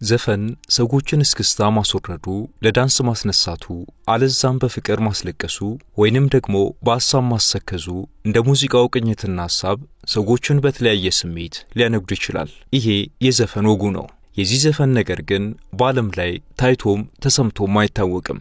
ዘፈን ሰዎችን እስክስታ ማስወረዱ ለዳንስ ማስነሳቱ አለዛም በፍቅር ማስለቀሱ ወይንም ደግሞ በሐሳብ ማሰከዙ እንደ ሙዚቃው ቅኝትና ሐሳብ ሰዎችን በተለያየ ስሜት ሊያነግዱ ይችላል። ይሄ የዘፈን ወጉ ነው። የዚህ ዘፈን ነገር ግን በዓለም ላይ ታይቶም ተሰምቶም አይታወቅም።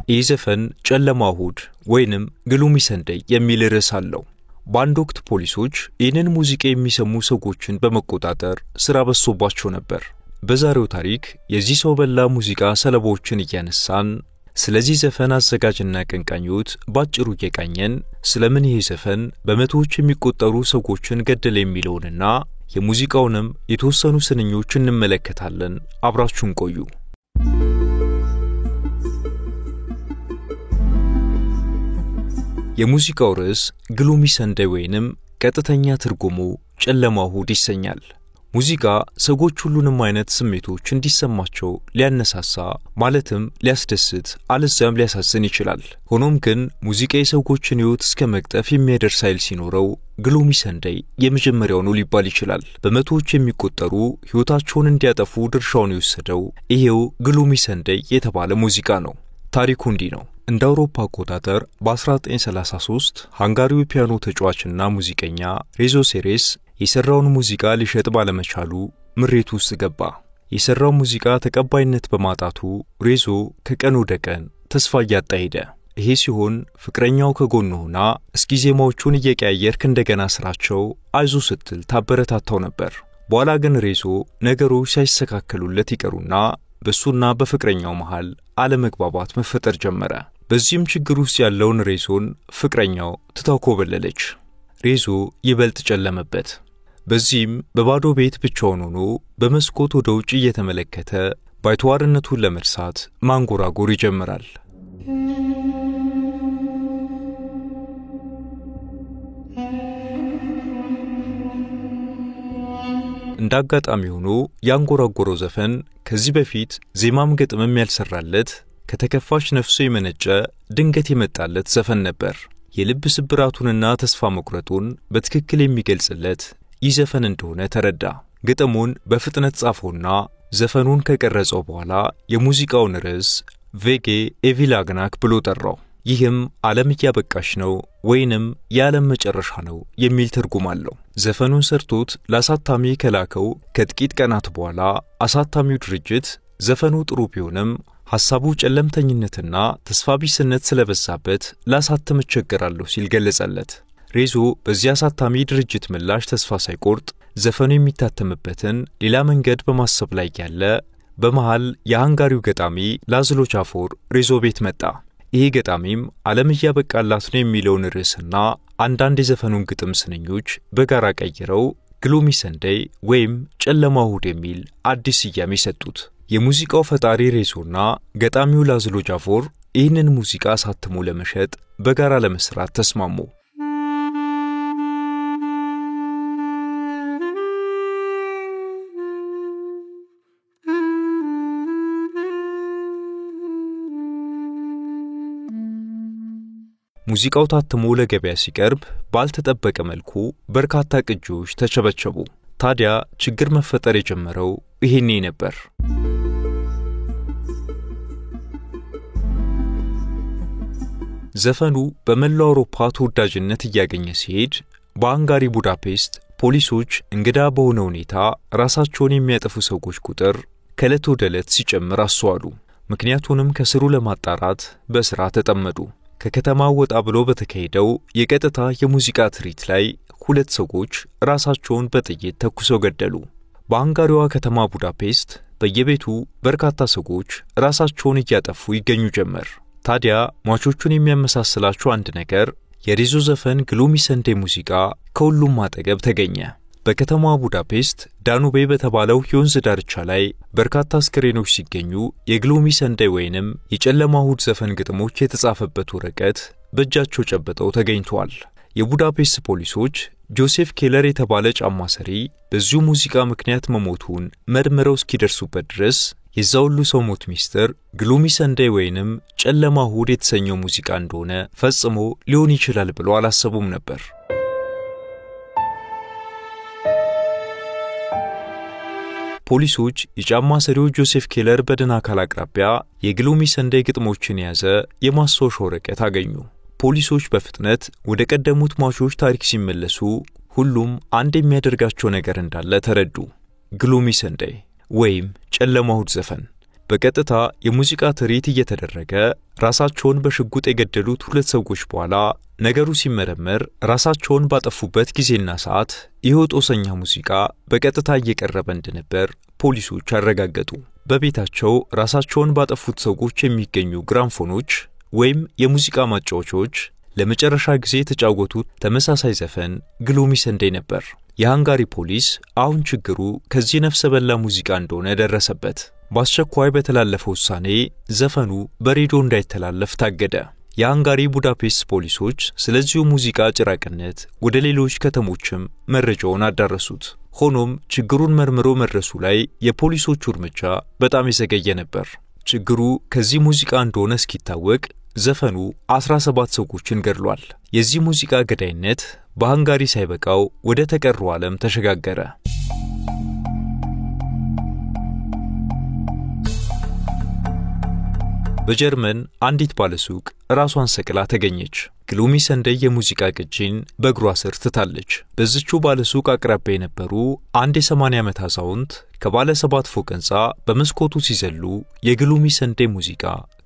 ይህ ዘፈን ጨለማ እሁድ ወይንም ግሉሚ ሰንደይ የሚል ርዕስ አለው። በአንድ ወቅት ፖሊሶች ይህንን ሙዚቃ የሚሰሙ ሰዎችን በመቆጣጠር ስራ በዝቶባቸው ነበር። በዛሬው ታሪክ የዚህ ሰው በላ ሙዚቃ ሰለባዎችን እያነሳን ስለዚህ ዘፈን አዘጋጅና ቀንቃኞት ባጭሩ እየቃኘን ስለምን ይሄ ዘፈን በመቶዎች የሚቆጠሩ ሰዎችን ገደለ የሚለውንና የሙዚቃውንም የተወሰኑ ስንኞች እንመለከታለን። አብራችሁን ቆዩ። የሙዚቃው ርዕስ ግሉሚ ሰንደይ ወይንም ቀጥተኛ ትርጉሙ ጨለማ እሁድ ይሰኛል። ሙዚቃ ሰዎች ሁሉንም አይነት ስሜቶች እንዲሰማቸው ሊያነሳሳ ማለትም ሊያስደስት አለዛም ሊያሳዝን ይችላል። ሆኖም ግን ሙዚቃ የሰዎችን ሕይወት እስከ መቅጠፍ የሚያደርስ ኃይል ሲኖረው ግሉሚ ሰንደይ የመጀመሪያው ነው ሊባል ይችላል። በመቶዎች የሚቆጠሩ ሕይወታቸውን እንዲያጠፉ ድርሻውን የወሰደው ይሄው ግሉሚ ሰንደይ የተባለ ሙዚቃ ነው። ታሪኩ እንዲህ ነው። እንደ አውሮፓ አቆጣጠር በ1933 ሃንጋሪው ፒያኖ ተጫዋችና ሙዚቀኛ ሬዞ ሴሬስ የሰራውን ሙዚቃ ሊሸጥ ባለመቻሉ ምሬት ውስጥ ገባ። የሰራው ሙዚቃ ተቀባይነት በማጣቱ ሬዞ ከቀን ወደ ቀን ተስፋ እያጣ ሄደ። ይሄ ሲሆን ፍቅረኛው ከጎኑ ሆና እስኪ ዜማዎቹን እየቀያየርክ እንደገና ስራቸው አይዞ ስትል ታበረታታው ነበር። በኋላ ግን ሬዞ ነገሮች ሳይስተካከሉለት ይቀሩና በሱና በፍቅረኛው መሃል አለመግባባት መፈጠር ጀመረ። በዚህም ችግር ውስጥ ያለውን ሬዞን ፍቅረኛው ትታው ኮበለለች። ሬዞ ይበልጥ ጨለመበት። በዚህም በባዶ ቤት ብቻውን ሆኖ በመስኮት ወደ ውጭ እየተመለከተ ባይተዋርነቱን ለመርሳት ማንጎራጎር ይጀምራል። እንዳጋጣሚ ሆኖ ያንጎራጎረው ዘፈን ከዚህ በፊት ዜማም ግጥምም ያልሰራለት ከተከፋች ነፍሱ የመነጨ ድንገት የመጣለት ዘፈን ነበር። የልብ ስብራቱንና ተስፋ መቁረጡን በትክክል የሚገልጽለት ይህ ዘፈን እንደሆነ ተረዳ። ግጥሙን በፍጥነት ጻፈውና ዘፈኑን ከቀረጸው በኋላ የሙዚቃውን ርዕስ ቬጌ ኤቪላግናክ ብሎ ጠራው። ይህም ዓለም እያበቃሽ ነው ወይንም የዓለም መጨረሻ ነው የሚል ትርጉም አለው። ዘፈኑን ሰርቶት ለአሳታሚ ከላከው ከጥቂት ቀናት በኋላ አሳታሚው ድርጅት ዘፈኑ ጥሩ ቢሆንም ሐሳቡ ጨለምተኝነትና ተስፋ ቢስነት ስለበዛበት ላሳተም እቸገራለሁ ሲል ገለጸለት። ሬዞ በዚያ አሳታሚ ድርጅት ምላሽ ተስፋ ሳይቆርጥ ዘፈኑ የሚታተምበትን ሌላ መንገድ በማሰብ ላይ ያለ በመሃል የሃንጋሪው ገጣሚ ላዝሎ ቻፎር ሬዞ ቤት መጣ። ይሄ ገጣሚም ዓለም እያበቃላት ነው የሚለውን ርዕስና አንዳንድ የዘፈኑን ግጥም ስንኞች በጋራ ቀይረው ግሉሚ ሰንደይ ወይም ጨለማ እሁድ የሚል አዲስ ስያሜ ሰጡት። የሙዚቃው ፈጣሪ ሬዞና ገጣሚው ላዝሎ ቻፎር ይህንን ሙዚቃ አሳትሞ ለመሸጥ በጋራ ለመስራት ተስማሙ። ሙዚቃው ታትሞ ለገበያ ሲቀርብ ባልተጠበቀ መልኩ በርካታ ቅጂዎች ተቸበቸቡ። ታዲያ ችግር መፈጠር የጀመረው ይሄኔ ነበር። ዘፈኑ በመላው አውሮፓ ተወዳጅነት እያገኘ ሲሄድ በሃንጋሪ ቡዳፔስት ፖሊሶች እንግዳ በሆነ ሁኔታ ራሳቸውን የሚያጠፉ ሰዎች ቁጥር ከዕለት ወደ ዕለት ሲጨምር አስተዋሉ። ምክንያቱንም ከስሩ ለማጣራት በስራ ተጠመዱ። ከከተማው ወጣ ብሎ በተካሄደው የቀጥታ የሙዚቃ ትርኢት ላይ ሁለት ሰዎች ራሳቸውን በጥይት ተኩሰው ገደሉ። በሃንጋሪዋ ከተማ ቡዳፔስት በየቤቱ በርካታ ሰዎች ራሳቸውን እያጠፉ ይገኙ ጀመር። ታዲያ ሟቾቹን የሚያመሳስላቸው አንድ ነገር የሬዞ ዘፈን ግሉሚ ሰንደይ ሙዚቃ ከሁሉም አጠገብ ተገኘ። በከተማዋ ቡዳፔስት ዳኑቤ በተባለው የወንዝ ዳርቻ ላይ በርካታ አስክሬኖች ሲገኙ የግሉሚ ሰንደይ ወይንም የጨለማ እሁድ ዘፈን ግጥሞች የተጻፈበት ወረቀት በእጃቸው ጨብጠው ተገኝተዋል። የቡዳፔስት ፖሊሶች ጆሴፍ ኬለር የተባለ ጫማ ሰሪ በዚሁ ሙዚቃ ምክንያት መሞቱን መርምረው እስኪደርሱበት ድረስ የዛው ሁሉ ሰው ሞት ሚስጥር ግሉሚ ሰንደይ ወይንም ጨለማ እሁድ የተሰኘው ሙዚቃ እንደሆነ ፈጽሞ ሊሆን ይችላል ብለው አላሰቡም ነበር። ፖሊሶች የጫማ ሰሪው ጆሴፍ ኬለር በደን አካል አቅራቢያ የግሎሚ ሰንደይ ግጥሞችን የያዘ የማስታወሻ ወረቀት አገኙ። ፖሊሶች በፍጥነት ወደ ቀደሙት ሟቾች ታሪክ ሲመለሱ ሁሉም አንድ የሚያደርጋቸው ነገር እንዳለ ተረዱ። ግሎሚ ሰንደይ ወይም ጨለማ እሁድ ዘፈን በቀጥታ የሙዚቃ ትርኢት እየተደረገ ራሳቸውን በሽጉጥ የገደሉት ሁለት ሰዎች በኋላ ነገሩ ሲመረመር ራሳቸውን ባጠፉበት ጊዜና ሰዓት ይኸው ጦሰኛ ሙዚቃ በቀጥታ እየቀረበ እንደነበር ፖሊሶች አረጋገጡ። በቤታቸው ራሳቸውን ባጠፉት ሰዎች የሚገኙ ግራምፎኖች ወይም የሙዚቃ ማጫወቻዎች ለመጨረሻ ጊዜ የተጫወቱት ተመሳሳይ ዘፈን ግሎሚ ሰንደይ ነበር። የሃንጋሪ ፖሊስ አሁን ችግሩ ከዚህ ነፍሰ በላ ሙዚቃ እንደሆነ ደረሰበት። በአስቸኳይ በተላለፈው ውሳኔ ዘፈኑ በሬዲዮ እንዳይተላለፍ ታገደ። የሃንጋሪ ቡዳፔስት ፖሊሶች ስለዚሁ ሙዚቃ ጭራቅነት ወደ ሌሎች ከተሞችም መረጃውን አዳረሱት። ሆኖም ችግሩን መርምሮ መድረሱ ላይ የፖሊሶቹ እርምጃ በጣም የዘገየ ነበር። ችግሩ ከዚህ ሙዚቃ እንደሆነ እስኪታወቅ ዘፈኑ 17 ሰዎችን ገድሏል። የዚህ ሙዚቃ ገዳይነት በሃንጋሪ ሳይበቃው ወደ ተቀረው ዓለም ተሸጋገረ። በጀርመን አንዲት ባለሱቅ ራሷን ሰቅላ ተገኘች። ግሎሚ ሰንደይ የሙዚቃ ቅጂን በእግሯ ስር ትታለች። በዚቹ ባለሱቅ አቅራቢያ የነበሩ አንድ የ80 ዓመት አዛውንት ከባለ 7 ፎቅ ሕንፃ በመስኮቱ ሲዘሉ የግሎሚ ሰንደይ ሙዚቃ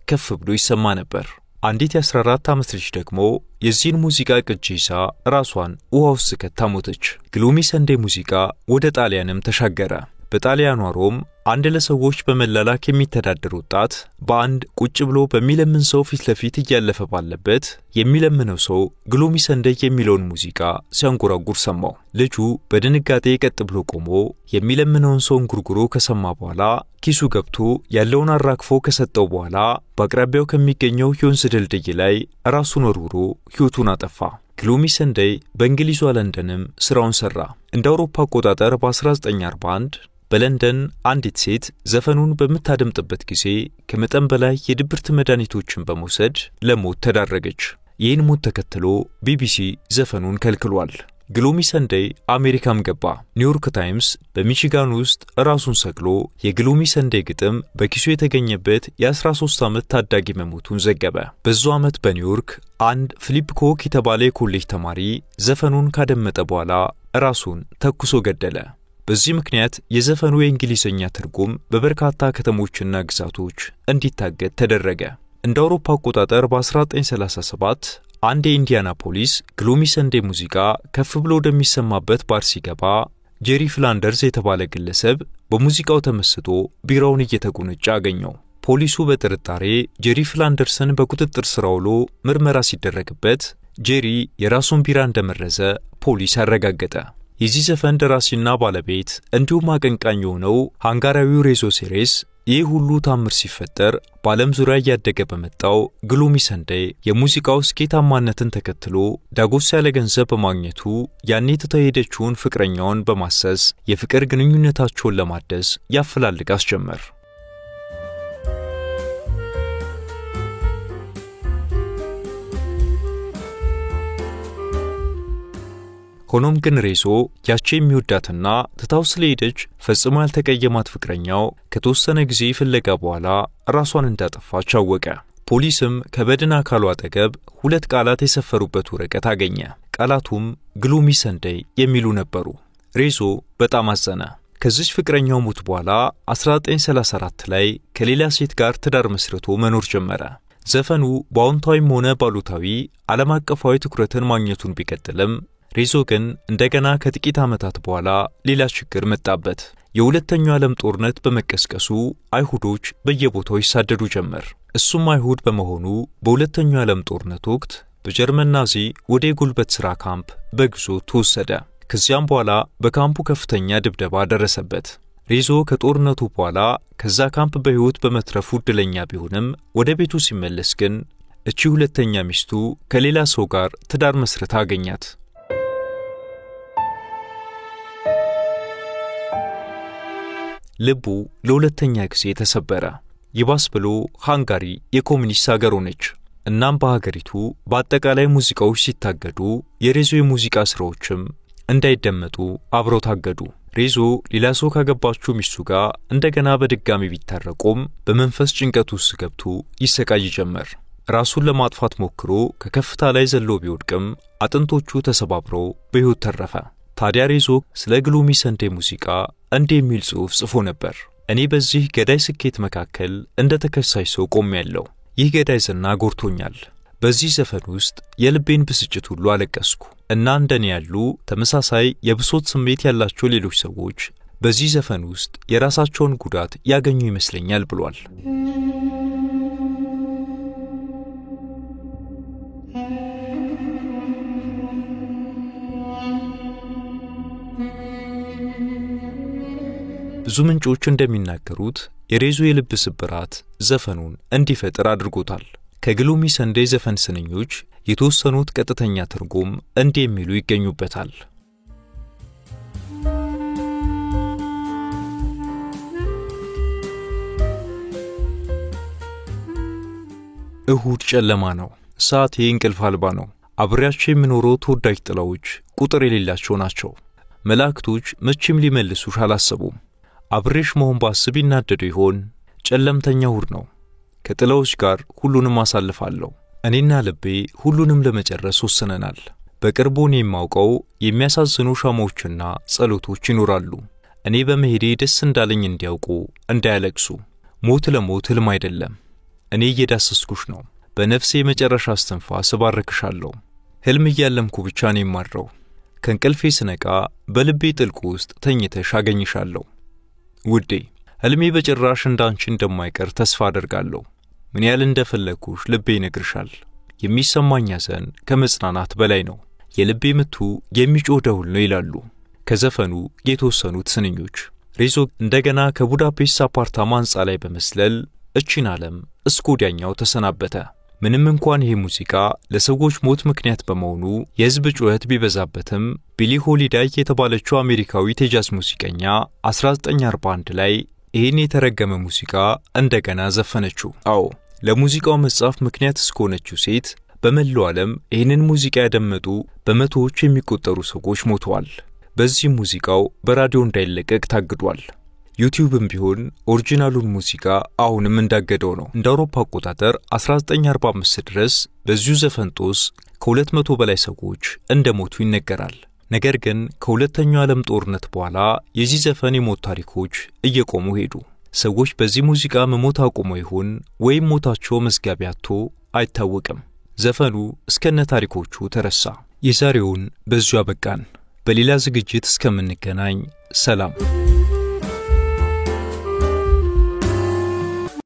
ከፍ ብሎ ይሰማ ነበር። አንዲት የ14 ዓመት ልጅ ደግሞ የዚህን ሙዚቃ ቅጂ ይዛ ራሷን ውሃ ውስጥ ከታ ሞተች። ግሎሚ ሰንደይ ሙዚቃ ወደ ጣሊያንም ተሻገረ። በጣሊያኗ ሮም አንድ ለሰዎች በመላላክ የሚተዳደር ወጣት በአንድ ቁጭ ብሎ በሚለምን ሰው ፊት ለፊት እያለፈ ባለበት የሚለምነው ሰው ግሎሚ ሰንደይ የሚለውን ሙዚቃ ሲያንጎራጉር ሰማው። ልጁ በድንጋጤ ቀጥ ብሎ ቆሞ የሚለምነውን ሰው እንጉርጉሮ ከሰማ በኋላ ኪሱ ገብቶ ያለውን አራግፎ ከሰጠው በኋላ በአቅራቢያው ከሚገኘው የወንዝ ድልድይ ላይ ራሱን ወርውሮ ሕይወቱን አጠፋ። ግሎሚ ሰንደይ በእንግሊዟ ለንደንም ስራውን ሰራ። እንደ አውሮፓ አቆጣጠር በ1941 በለንደን አንዲት ሴት ዘፈኑን በምታደምጥበት ጊዜ ከመጠን በላይ የድብርት መድኃኒቶችን በመውሰድ ለሞት ተዳረገች። ይህን ሞት ተከትሎ ቢቢሲ ዘፈኑን ከልክሏል። ግሎሚ ሰንደይ አሜሪካም ገባ። ኒውዮርክ ታይምስ በሚቺጋን ውስጥ ራሱን ሰቅሎ የግሎሚ ሰንደይ ግጥም በኪሱ የተገኘበት የ13 ዓመት ታዳጊ መሞቱን ዘገበ። በዛው ዓመት በኒውዮርክ አንድ ፊሊፕ ኮክ የተባለ የኮሌጅ ተማሪ ዘፈኑን ካደመጠ በኋላ ራሱን ተኩሶ ገደለ። በዚህ ምክንያት የዘፈኑ የእንግሊዝኛ ትርጉም በበርካታ ከተሞችና ግዛቶች እንዲታገድ ተደረገ። እንደ አውሮፓ አቆጣጠር በ1937 አንድ የኢንዲያና ፖሊስ ግሎሚ ሰንደይ ሙዚቃ ከፍ ብሎ ወደሚሰማበት ባር ሲገባ ጄሪ ፍላንደርስ የተባለ ግለሰብ በሙዚቃው ተመስጦ ቢራውን እየተጎነጨ አገኘው። ፖሊሱ በጥርጣሬ ጄሪ ፍላንደርስን በቁጥጥር ስር አውሎ ምርመራ ሲደረግበት ጄሪ የራሱን ቢራ እንደመረዘ ፖሊስ አረጋገጠ። የዚህ ዘፈን ደራሲና ባለቤት እንዲሁም አቀንቃኝ የሆነው ሃንጋሪያዊው ሬዞ ሴሬስ ይህ ሁሉ ታምር ሲፈጠር በዓለም ዙሪያ እያደገ በመጣው ግሎሚ ሰንደይ የሙዚቃው ስኬታማነትን ተከትሎ ዳጎስ ያለ ገንዘብ በማግኘቱ ያኔ ትተው የሄደችውን ፍቅረኛውን በማሰስ የፍቅር ግንኙነታቸውን ለማደስ ያፈላልግ አስጀመር። ሆኖም ግን ሬዞ ያቺ የሚወዳትና ትታው ስለሄደች ፈጽሞ ያልተቀየማት ፍቅረኛው ከተወሰነ ጊዜ ፍለጋ በኋላ ራሷን እንዳጠፋች አወቀ። ፖሊስም ከበድን አካሉ አጠገብ 2 ቃላት የሰፈሩበት ወረቀት አገኘ። ቃላቱም ግሎሚ ሰንደይ የሚሉ ነበሩ። ሬዞ በጣም አዘነ። ከዚች ፍቅረኛው ሞት በኋላ 1934 ላይ ከሌላ ሴት ጋር ትዳር መስርቶ መኖር ጀመረ። ዘፈኑ በአዎንታዊም ሆነ ባሉታዊ ዓለም አቀፋዊ ትኩረትን ማግኘቱን ቢቀጥልም ሬዞ ግን እንደገና ከጥቂት ዓመታት በኋላ ሌላ ችግር መጣበት። የሁለተኛው ዓለም ጦርነት በመቀስቀሱ አይሁዶች በየቦታው ይሳደዱ ጀመር። እሱም አይሁድ በመሆኑ በሁለተኛው ዓለም ጦርነት ወቅት በጀርመን ናዚ ወደ የጉልበት ሥራ ካምፕ በግዞት ተወሰደ። ከዚያም በኋላ በካምፑ ከፍተኛ ድብደባ ደረሰበት። ሬዞ ከጦርነቱ በኋላ ከዛ ካምፕ በሕይወት በመትረፉ ዕድለኛ ቢሆንም ወደ ቤቱ ሲመለስ ግን እቺ ሁለተኛ ሚስቱ ከሌላ ሰው ጋር ትዳር መስርታ አገኛት። ልቡ ለሁለተኛ ጊዜ ተሰበረ። ይባስ ብሎ ሃንጋሪ የኮሙኒስት ሀገር ሆነች። እናም በሀገሪቱ በአጠቃላይ ሙዚቃዎች ሲታገዱ የሬዞ የሙዚቃ ስራዎችም እንዳይደመጡ አብረው ታገዱ። ሬዞ ሌላ ሰው ካገባችው ሚስቱ ጋር እንደገና በድጋሚ ቢታረቁም በመንፈስ ጭንቀት ውስጥ ገብቶ ይሰቃይ ጀመር። ራሱን ለማጥፋት ሞክሮ ከከፍታ ላይ ዘሎ ቢወድቅም አጥንቶቹ ተሰባብረው በሕይወት ተረፈ። ታዲያ ሬዞ ስለ ግሉሚ ሰንዴ ሙዚቃ እንዲህ የሚል ጽሑፍ ጽፎ ነበር። እኔ በዚህ ገዳይ ስኬት መካከል እንደ ተከሳሽ ሰው ቆሜያለሁ። ይህ ገዳይ ዝና ጎርቶኛል። በዚህ ዘፈን ውስጥ የልቤን ብስጭት ሁሉ አለቀስኩ እና እንደኔ ያሉ ተመሳሳይ የብሶት ስሜት ያላቸው ሌሎች ሰዎች በዚህ ዘፈን ውስጥ የራሳቸውን ጉዳት ያገኙ ይመስለኛል ብሏል። ብዙ ምንጮች እንደሚናገሩት የሬዞ የልብ ስብራት ዘፈኑን እንዲፈጥር አድርጎታል። ከግሉሚ ሰንዴ ዘፈን ስንኞች የተወሰኑት ቀጥተኛ ትርጉም እንዲህ የሚሉ ይገኙበታል። እሁድ ጨለማ ነው፣ ሰዓቴ እንቅልፍ አልባ ነው። አብሬያቸው የምኖረው ተወዳጅ ጥላዎች ቁጥር የሌላቸው ናቸው። መላእክቶች መቼም ሊመልሱሽ አላሰቡም። አብሬሽ መሆን ባስብ ይናደዱ ይሆን? ጨለምተኛ እሁድ ነው። ከጥላዎች ጋር ሁሉንም አሳልፋለሁ። እኔና ልቤ ሁሉንም ለመጨረስ ወስነናል። በቅርቡ እኔ የማውቀው የሚያሳዝኑ ሻማዎችና ጸሎቶች ይኖራሉ። እኔ በመሄዴ ደስ እንዳለኝ እንዲያውቁ፣ እንዳያለቅሱ። ሞት ለሞት ህልም አይደለም። እኔ እየዳሰስኩሽ ነው። በነፍሴ የመጨረሻ እስትንፋስ እባርክሻለሁ። ህልም እያለምኩ ብቻ ነው የማድረው። ከእንቅልፌ ስነቃ በልቤ ጥልቅ ውስጥ ተኝተሽ አገኝሻለሁ። ውዴ፣ ህልሜ በጭራሽ እንዳንቺ እንደማይቀር ተስፋ አደርጋለሁ። ምን ያህል እንደፈለኩሽ ልቤ ይነግርሻል። የሚሰማኝ ሐዘን ከመጽናናት በላይ ነው። የልቤ ምቱ የሚጮህ ደውል ነው ይላሉ ከዘፈኑ የተወሰኑት ስንኞች። ሬዞ እንደገና ከቡዳፔስት አፓርታማ ህንጻ ላይ በመስለል እቺን ዓለም እስከ ወዲያኛው ተሰናበተ። ምንም እንኳን ይሄ ሙዚቃ ለሰዎች ሞት ምክንያት በመሆኑ የህዝብ ጩኸት ቢበዛበትም ቢሊ ሆሊዳይ የተባለችው አሜሪካዊት የጃዝ ሙዚቀኛ 1941 ላይ ይህን የተረገመ ሙዚቃ እንደገና ዘፈነችው። አዎ፣ ለሙዚቃው መጻፍ ምክንያት እስከሆነችው ሴት በመላው ዓለም ይህንን ሙዚቃ ያደመጡ በመቶዎች የሚቆጠሩ ሰዎች ሞተዋል። በዚህ ሙዚቃው በራዲዮ እንዳይለቀቅ ታግዷል። ዩቲዩብም ቢሆን ኦሪጂናሉን ሙዚቃ አሁንም እንዳገደው ነው። እንደ አውሮፓ አቆጣጠር 1945 ድረስ በዚሁ ዘፈን ጦስ ከ200 በላይ ሰዎች እንደሞቱ ይነገራል። ነገር ግን ከሁለተኛው ዓለም ጦርነት በኋላ የዚህ ዘፈን የሞት ታሪኮች እየቆሙ ሄዱ። ሰዎች በዚህ ሙዚቃ መሞት አቁመው ይሆን ወይም ሞታቸው መዝጋቢያ አጥቶ አይታወቅም። ዘፈኑ እስከነ ታሪኮቹ ተረሳ። የዛሬውን በዚሁ አበቃን። በሌላ ዝግጅት እስከምንገናኝ ሰላም።